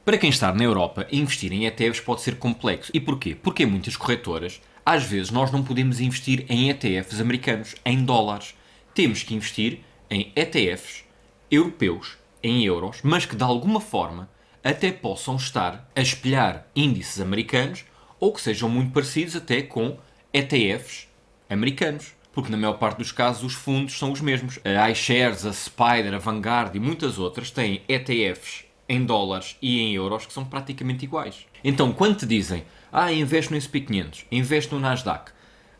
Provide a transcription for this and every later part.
Para quem está na Europa, investir em ETFs pode ser complexo. E porquê? Porque em muitas corretoras, às vezes nós não podemos investir em ETFs americanos, em dólares. Temos que investir em ETFs europeus, em euros, mas que de alguma forma até possam estar a espelhar índices americanos ou que sejam muito parecidos até com ETFs americanos. Porque na maior parte dos casos os fundos são os mesmos. A iShares, a Spider, a Vanguard e muitas outras têm ETFs em dólares e em euros que são praticamente iguais. Então, quando te dizem, investe no SP500, investe no Nasdaq,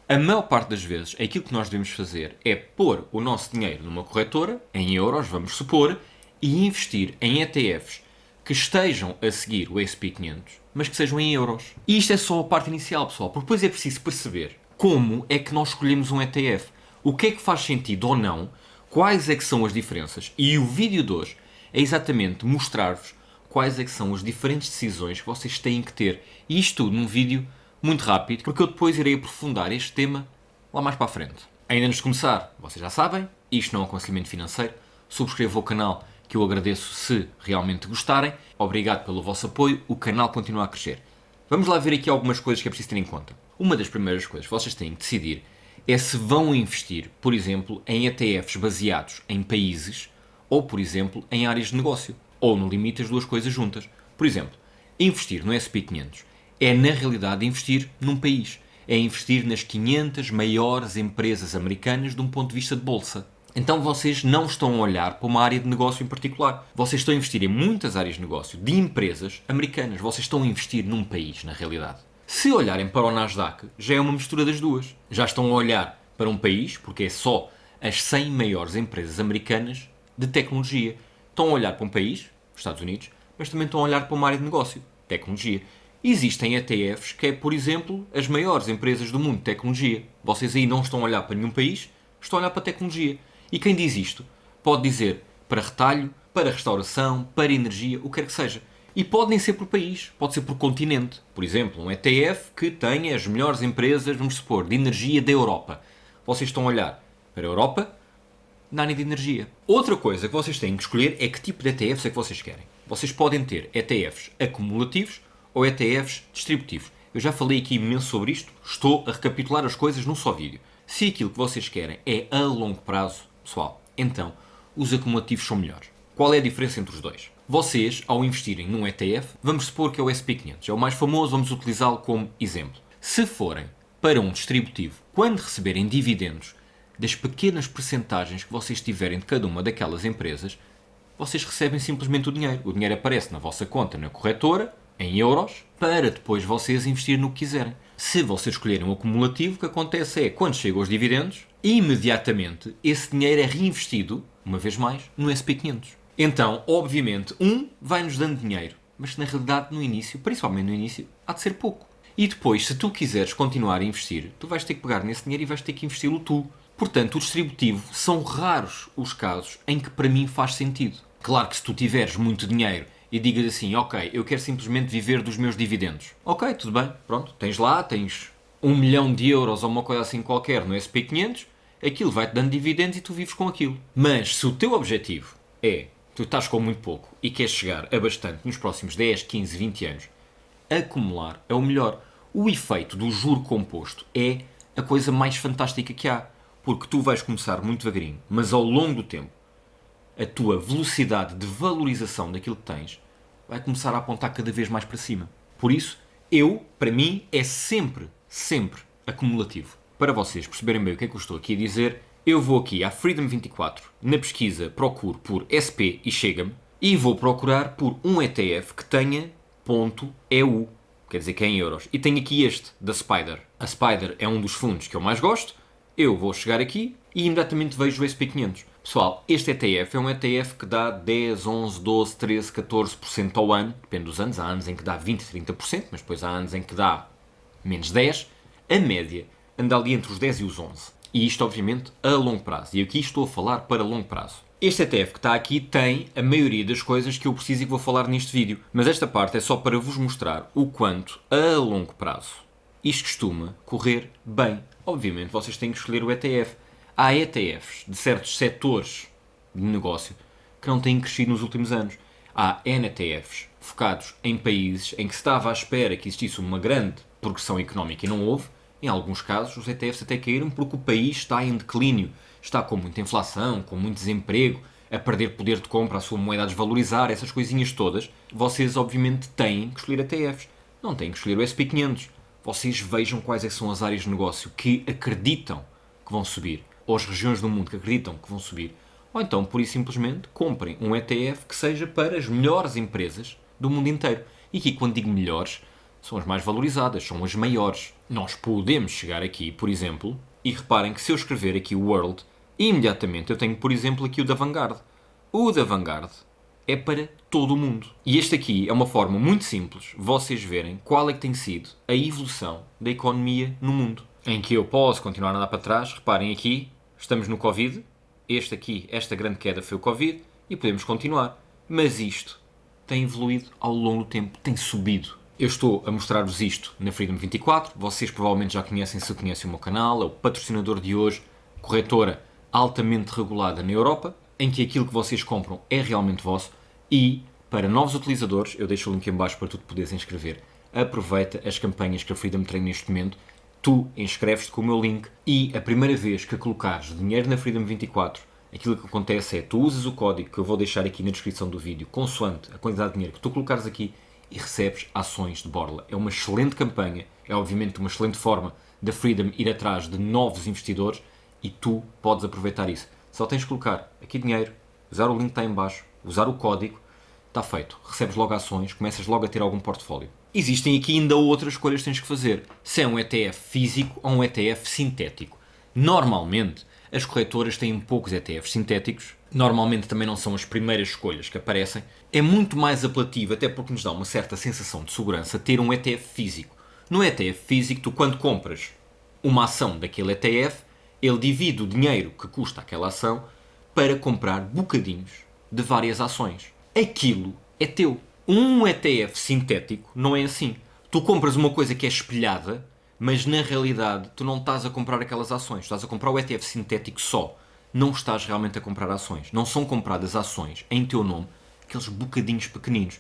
a maior parte das vezes aquilo que nós devemos fazer é pôr o nosso dinheiro numa corretora, em euros, vamos supor, e investir em ETFs que estejam a seguir o SP500, mas que sejam em euros. E isto é só a parte inicial, pessoal, porque depois é preciso perceber como é que nós escolhemos um ETF, o que é que faz sentido ou não, quais é que são as diferenças. E o vídeo de hoje é exatamente mostrar-vos quais é que são as diferentes decisões que vocês têm que ter. E isto tudo num vídeo muito rápido, porque eu depois irei aprofundar este tema lá mais para a frente. Ainda antes de começar, vocês já sabem, isto não é um aconselhamento financeiro. Subscrevam o canal, que eu agradeço se realmente gostarem. Obrigado pelo vosso apoio, o canal continua a crescer. Vamos lá ver aqui algumas coisas que é preciso ter em conta. Uma das primeiras coisas que vocês têm que decidir é se vão investir, por exemplo, em ETFs baseados em países ou, por exemplo, em áreas de negócio. Ou, no limite, as duas coisas juntas. Por exemplo, investir no SP500 é, na realidade, investir num país. É investir nas 500 maiores empresas americanas de um ponto de vista de bolsa. Então vocês não estão a olhar para uma área de negócio em particular. Vocês estão a investir em muitas áreas de negócio de empresas americanas. Vocês estão a investir num país, na realidade. Se olharem para o Nasdaq, já é uma mistura das duas. Já estão a olhar para um país, porque é só as 100 maiores empresas americanas de tecnologia. Estão a olhar para um país, os Estados Unidos, mas também estão a olhar para uma área de negócio, tecnologia. Existem ETFs que é, por exemplo, as maiores empresas do mundo de tecnologia. Vocês aí não estão a olhar para nenhum país, estão a olhar para a tecnologia. E quem diz isto pode dizer para retalho, para restauração, para energia, o que quer que seja. E pode nem ser por país, pode ser por continente. Por exemplo, um ETF que tenha as melhores empresas, vamos supor, de energia da Europa. Vocês estão a olhar para a Europa na área de energia. Outra coisa que vocês têm que escolher é que tipo de ETFs é que vocês querem. Vocês podem ter ETFs acumulativos ou ETFs distributivos. Eu já falei aqui imenso sobre isto, estou a recapitular as coisas num só vídeo. Se aquilo que vocês querem é a longo prazo, pessoal, então os acumulativos são melhores. Qual é a diferença entre os dois? Vocês, ao investirem num ETF, vamos supor que é o SP500, é o mais famoso, vamos utilizá-lo como exemplo. Se forem para um distributivo, quando receberem dividendos das pequenas percentagens que vocês tiverem de cada uma daquelas empresas, vocês recebem simplesmente o dinheiro. O dinheiro aparece na vossa conta na corretora, em euros, para depois vocês investirem no que quiserem. Se vocês escolherem um acumulativo, o que acontece é, quando chegam os dividendos, imediatamente esse dinheiro é reinvestido, uma vez mais, no SP500. Então, obviamente, vai-nos dando dinheiro, mas na realidade, no início, principalmente no início, há de ser pouco. E depois, se tu quiseres continuar a investir, tu vais ter que pegar nesse dinheiro e vais ter que investi-lo tu. Portanto, o distributivo são raros os casos em que para mim faz sentido. Claro que se tu tiveres muito dinheiro e digas assim, ok, eu quero simplesmente viver dos meus dividendos. Ok, tudo bem, pronto, tens 1 milhão de euros ou uma coisa assim qualquer no SP500, aquilo vai-te dando dividendos e tu vives com aquilo. Mas se o teu objetivo é, tu estás com muito pouco e queres chegar a bastante nos próximos 10, 15, 20 anos, acumular é o melhor. O efeito do juro composto é a coisa mais fantástica que há. Porque tu vais começar muito devagarinho, mas ao longo do tempo, a tua velocidade de valorização daquilo que tens vai começar a apontar cada vez mais para cima. Por isso, para mim, é sempre acumulativo. Para vocês perceberem bem o que é que eu estou aqui a dizer, eu vou aqui à Freedom24, na pesquisa procuro por SP e chega-me, e vou procurar por um ETF que tenha .eu, quer dizer que é em euros. E tenho aqui este, da Spider. A Spider é um dos fundos que eu mais gosto. Eu vou chegar aqui e imediatamente vejo o SP500. Pessoal, este ETF é um ETF que dá 10, 11, 12, 13, 14% ao ano. Depende dos anos. Há anos em que dá 20, 30%, mas depois há anos em que dá menos 10%. A média anda ali entre os 10 e os 11%. E isto, obviamente, a longo prazo. E aqui estou a falar para longo prazo. Este ETF que está aqui tem a maioria das coisas que eu preciso e que vou falar neste vídeo. Mas esta parte é só para vos mostrar o quanto, a longo prazo, isto costuma correr bem. Obviamente, vocês têm que escolher o ETF. Há ETFs de certos setores de negócio que não têm crescido nos últimos anos. Há NETFs focados em países em que se estava à espera que existisse uma grande progressão económica e não houve. Em alguns casos, os ETFs até caíram porque o país está em declínio, está com muita inflação, com muito desemprego, a perder poder de compra, a sua moeda a desvalorizar, essas coisinhas todas. Vocês, obviamente, têm que escolher ETFs. Não têm que escolher o SP500. Vocês vejam quais é que são as áreas de negócio que acreditam que vão subir, ou as regiões do mundo que acreditam que vão subir. Ou então, pura e simplesmente, comprem um ETF que seja para as melhores empresas do mundo inteiro. E aqui, quando digo melhores, são as mais valorizadas, são as maiores. Nós podemos chegar aqui, por exemplo, e reparem que se eu escrever aqui o World, imediatamente eu tenho, por exemplo, aqui o da Vanguard. O da Vanguard é para todo o mundo. E este aqui é uma forma muito simples de vocês verem qual é que tem sido a evolução da economia no mundo. Em que eu posso continuar a andar para trás. Reparem aqui, estamos no Covid. Esta grande queda foi o Covid e podemos continuar. Mas isto tem evoluído ao longo do tempo, tem subido. Eu estou a mostrar-vos isto na Freedom 24. Vocês provavelmente já conhecem, se conhecem o meu canal. É o patrocinador de hoje, corretora altamente regulada na Europa, em que aquilo que vocês compram é realmente vosso. E para novos utilizadores, eu deixo o link em baixo para tu te poderes inscrever. Aproveita as campanhas que a Freedom tem neste momento. Tu inscreves-te com o meu link e a primeira vez que colocares dinheiro na Freedom 24, aquilo que acontece é tu usas o código que eu vou deixar aqui na descrição do vídeo, consoante a quantidade de dinheiro que tu colocares aqui, e recebes ações de borla. É uma excelente campanha, é obviamente uma excelente forma da Freedom ir atrás de novos investidores e tu podes aproveitar isso. Só tens de colocar aqui dinheiro, usar o link que está em baixo, usar o código, está feito. Recebes logo ações, começas logo a ter algum portfólio. Existem aqui ainda outras escolhas que tens que fazer. Se é um ETF físico ou um ETF sintético. Normalmente, as corretoras têm poucos ETFs sintéticos. Normalmente também não são as primeiras escolhas que aparecem. É muito mais apelativo, até porque nos dá uma certa sensação de segurança, ter um ETF físico. No ETF físico, tu quando compras uma ação daquele ETF, ele divide o dinheiro que custa aquela ação para comprar bocadinhos de várias ações. Aquilo é teu. Um ETF sintético não é assim. Tu compras uma coisa que é espelhada, mas na realidade tu não estás a comprar aquelas ações. Estás a comprar o ETF sintético só. Não estás realmente a comprar ações. Não são compradas ações em teu nome, aqueles bocadinhos pequeninos.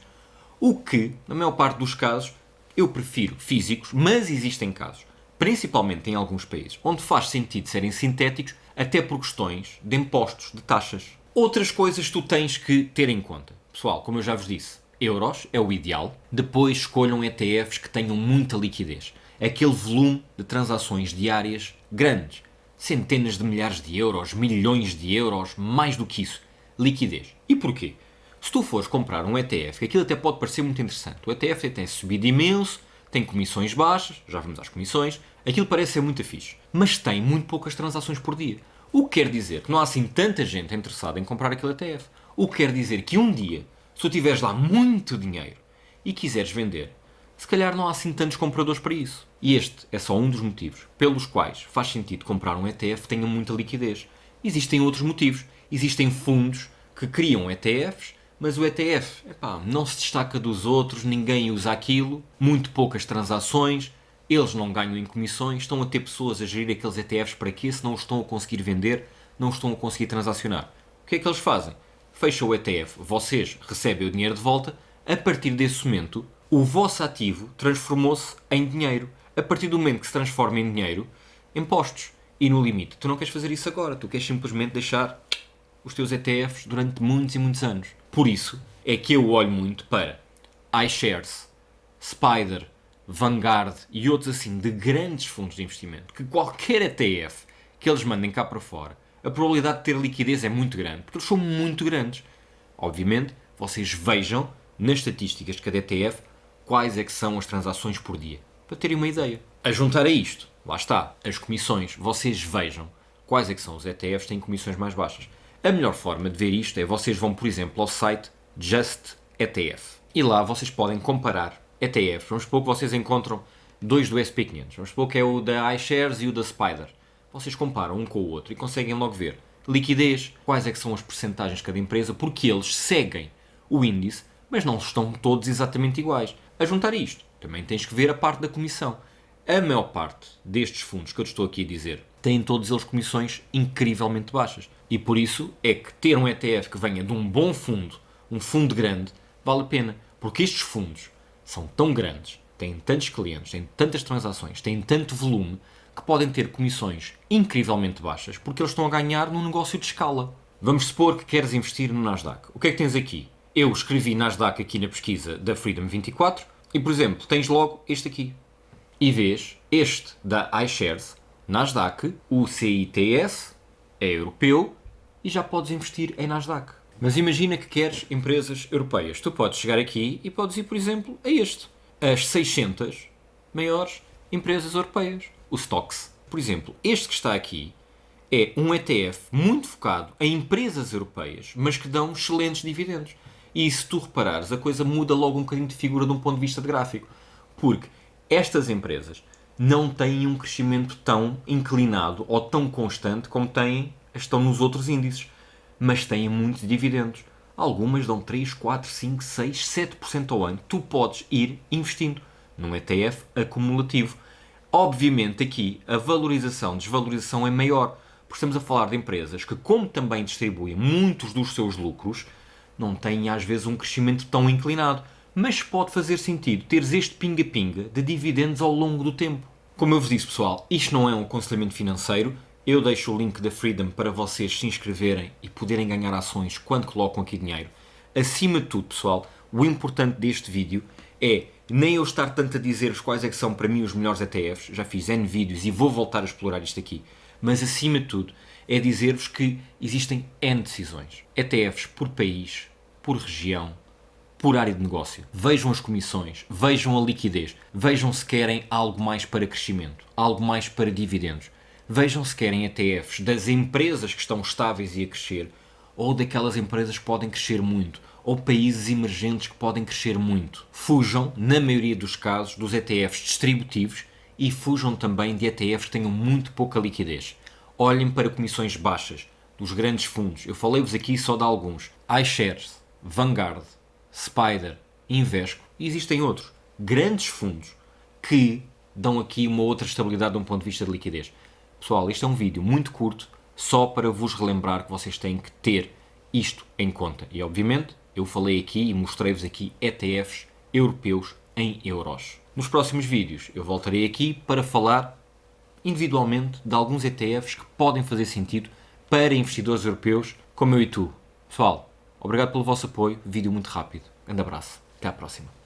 O que, na maior parte dos casos, eu prefiro físicos, mas existem casos, principalmente em alguns países, onde faz sentido serem sintéticos, até por questões de impostos, de taxas. Outras coisas tu tens que ter em conta. Pessoal, como eu já vos disse, euros é o ideal. Depois escolham ETFs que tenham muita liquidez. Aquele volume de transações diárias grandes. Centenas de milhares de euros, milhões de euros, mais do que isso. Liquidez. E porquê? Se tu fores comprar um ETF, que aquilo até pode parecer muito interessante. O ETF tem subido imenso, tem comissões baixas, já vamos às comissões, aquilo parece ser muito fixe. Mas tem muito poucas transações por dia. O que quer dizer que não há assim tanta gente interessada em comprar aquele ETF. O que quer dizer que um dia, se tu tiveres lá muito dinheiro e quiseres vender, se calhar não há assim tantos compradores para isso. E este é só um dos motivos pelos quais faz sentido comprar um ETF que tenha muita liquidez. Existem outros motivos. Existem fundos que criam ETFs, mas o ETF não se destaca dos outros, ninguém usa aquilo, muito poucas transações, eles não ganham em comissões, estão a ter pessoas a gerir aqueles ETFs para quê? Se não os estão a conseguir vender, não estão a conseguir transacionar. O que é que eles fazem? Fecham o ETF, vocês recebem o dinheiro de volta, a partir desse momento, o vosso ativo transformou-se em dinheiro. A partir do momento que se transforma em dinheiro, impostos. E no limite, tu não queres fazer isso agora, tu queres simplesmente deixar os teus ETFs durante muitos e muitos anos. Por isso é que eu olho muito para iShares, Spider, Vanguard e outros assim de grandes fundos de investimento, que qualquer ETF que eles mandem cá para fora, a probabilidade de ter liquidez é muito grande, porque eles são muito grandes. Obviamente, vocês vejam nas estatísticas de cada ETF quais é que são as transações por dia, para terem uma ideia. A juntar a isto, lá está, as comissões, vocês vejam quais é que são os ETFs que têm comissões mais baixas. A melhor forma de ver isto é vocês vão, por exemplo, ao site Just ETF. E lá vocês podem comparar ETFs. Vamos supor que vocês encontram dois do SP500. Vamos supor que é o da iShares e o da Spider. Vocês comparam um com o outro e conseguem logo ver liquidez, quais é que são as percentagens de cada empresa, porque eles seguem o índice, mas não estão todos exatamente iguais. A juntar isto, também tens que ver a parte da comissão. A maior parte destes fundos que eu te estou aqui a dizer têm todos eles comissões incrivelmente baixas. E por isso é que ter um ETF que venha de um bom fundo, um fundo grande, vale a pena. Porque estes fundos são tão grandes, têm tantos clientes, têm tantas transações, têm tanto volume, que podem ter comissões incrivelmente baixas porque eles estão a ganhar num negócio de escala. Vamos supor que queres investir no Nasdaq. O que é que tens aqui? Eu escrevi Nasdaq aqui na pesquisa da Freedom 24 e, por exemplo, tens logo este aqui. E vês este da iShares, Nasdaq, o CITS, é europeu e já podes investir em Nasdaq. Mas imagina que queres empresas europeias. Tu podes chegar aqui e podes ir, por exemplo, a este. As 600 maiores empresas europeias. O Stoxx. Por exemplo, este que está aqui é um ETF muito focado em empresas europeias, mas que dão excelentes dividendos. E se tu reparares, a coisa muda logo um bocadinho de figura de um ponto de vista de gráfico. Porque estas empresas não têm um crescimento tão inclinado ou tão constante como estão nos outros índices, mas têm muitos dividendos. Algumas dão 3, 4, 5, 6, 7% ao ano. Tu podes ir investindo num ETF acumulativo. Obviamente aqui a valorização, desvalorização é maior, porque estamos a falar de empresas que, como também distribuem muitos dos seus lucros, não têm às vezes um crescimento tão inclinado. Mas pode fazer sentido teres este pinga-pinga de dividendos ao longo do tempo. Como eu vos disse, pessoal, isto não é um aconselhamento financeiro. Eu deixo o link da Freedom para vocês se inscreverem e poderem ganhar ações quando colocam aqui dinheiro. Acima de tudo, pessoal, o importante deste vídeo é nem eu estar tanto a dizer-vos quais é que são para mim os melhores ETFs, já fiz N vídeos e vou voltar a explorar isto aqui, mas acima de tudo é dizer-vos que existem N decisões. ETFs por país, por região, por área de negócio. Vejam as comissões, vejam a liquidez, vejam se querem algo mais para crescimento, algo mais para dividendos. Vejam se querem ETFs das empresas que estão estáveis e a crescer, ou daquelas empresas que podem crescer muito, ou países emergentes que podem crescer muito. Fujam, na maioria dos casos, dos ETFs distributivos e fujam também de ETFs que tenham muito pouca liquidez. Olhem para comissões baixas dos grandes fundos. Eu falei-vos aqui só de alguns. iShares, Vanguard, Spider, Invesco e existem outros grandes fundos que dão aqui uma outra estabilidade de um ponto de vista de liquidez. Pessoal, isto é um vídeo muito curto só para vos relembrar que vocês têm que ter isto em conta. E obviamente eu falei aqui e mostrei-vos aqui ETFs europeus em euros. Nos próximos vídeos eu voltarei aqui para falar individualmente de alguns ETFs que podem fazer sentido para investidores europeus como eu e tu. Pessoal, obrigado pelo vosso apoio. Vídeo muito rápido. Grande abraço. Até à próxima.